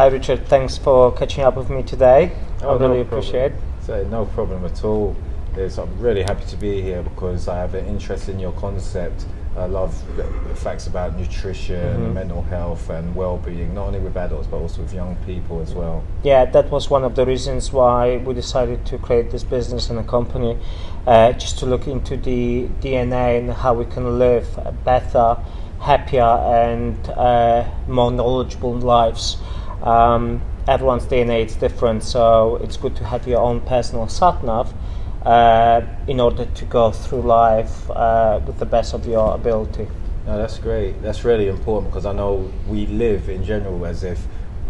Hi Richard, thanks for catching up with me today. Oh, I really no appreciate it. So no problem at all. I'm really happy to be here because I have an interest in your concept. I love the facts about nutrition, mental health and well-being, not only with adults but also with young people as well. Yeah, that was one of the reasons why we decided to create this business and a company, just to look into the DNA and how we can live better, happier and more knowledgeable lives. Everyone's DNA is different, so it's good to have your own personal sat-nav in order to go through life with the best of your ability. No, that's great. That's really important because I know we live in general as if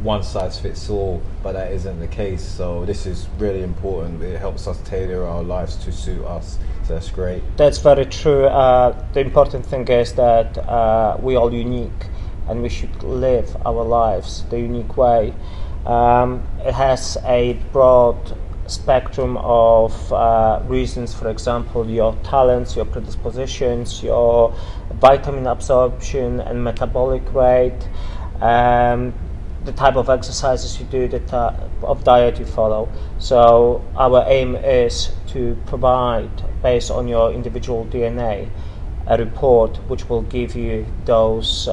one size fits all, but that isn't the case. So this is really important. It helps us tailor our lives to suit us. So that's great. That's very true. The important thing is that we're all unique and we should live our lives the unique way. It has a broad spectrum of reasons, for example, your talents, your predispositions, your vitamin absorption and metabolic rate, the type of exercises you do, the type of diet you follow. So our aim is to provide, based on your individual DNA, a report which will give you those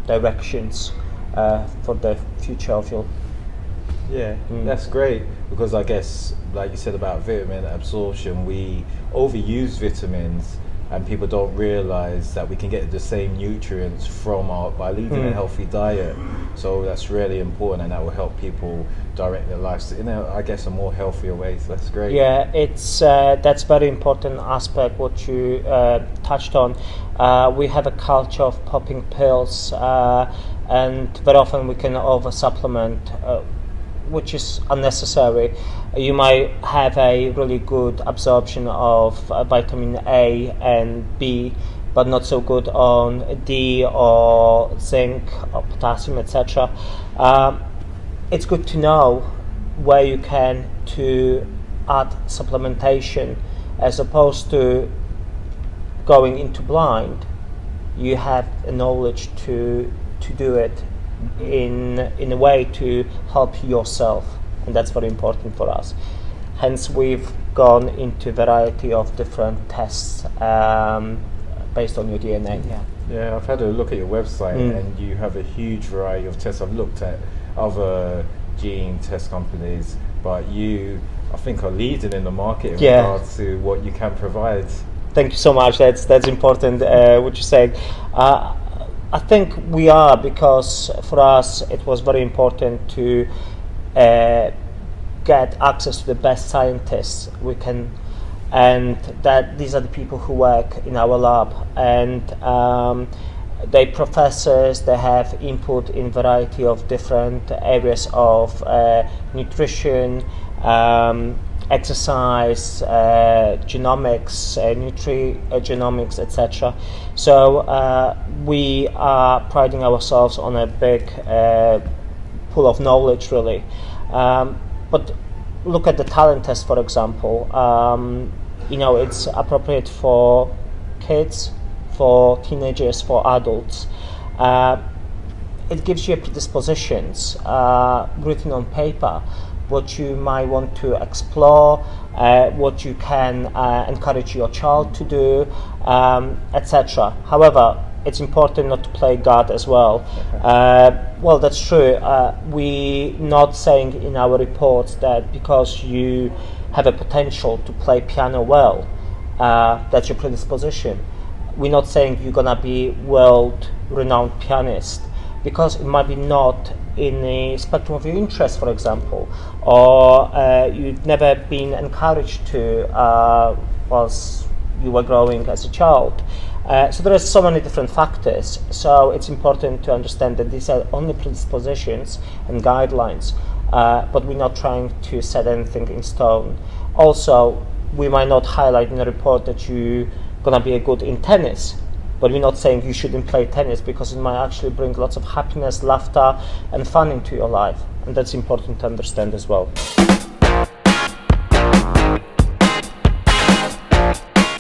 directions for the future of your. Yeah, that's great because I guess, like you said about vitamin absorption, we overuse vitamins and people don't realize that we can get the same nutrients by leading a healthy diet. So that's really important and that will help people direct their lives in I guess a more healthier way. So that's great. Yeah, it's that's very important aspect what you touched on. We have a culture of popping pills and very often we can over supplement, which is unnecessary. You might have a really good absorption of vitamin A and B, but not so good on D or zinc or potassium, etc. It's good to know where you can to add supplementation as opposed to going into blind. You have the knowledge to do it in a way to help yourself, and that's very important for us. Hence we've gone into a variety of different tests based on your DNA. Yeah, I've had a look at your website and you have a huge variety of tests. I've looked at other gene test companies, but you, I think, are leading in the market in regards to what you can provide. Thank you so much. That's important what you said. I think we are, because for us it was very important to get access to the best scientists we can, and that these are the people who work in our lab, and they're professors. They have input in variety of different areas of nutrition, exercise, genomics, nutrigenomics, etc. So we are priding ourselves on a big pool of knowledge, really. But look at the talent test, for example. It's appropriate for kids, for teenagers, for adults. It gives you predispositions written on paper, what you might want to explore, what you can encourage your child to do, etc. However, it's important not to play God as well. Well, that's true. We're not saying in our reports that because you have a potential to play piano well, that's your predisposition. We're not saying you're gonna be world-renowned pianist, because it might be not in the spectrum of your interest, for example, or you've never been encouraged to whilst you were growing as a child. So there are so many different factors. So it's important to understand that these are only predispositions and guidelines, but we're not trying to set anything in stone. Also, we might not highlight in the report that you're gonna be a good in tennis, but we're not saying you shouldn't play tennis, because it might actually bring lots of happiness, laughter and fun into your life, and that's important to understand as well.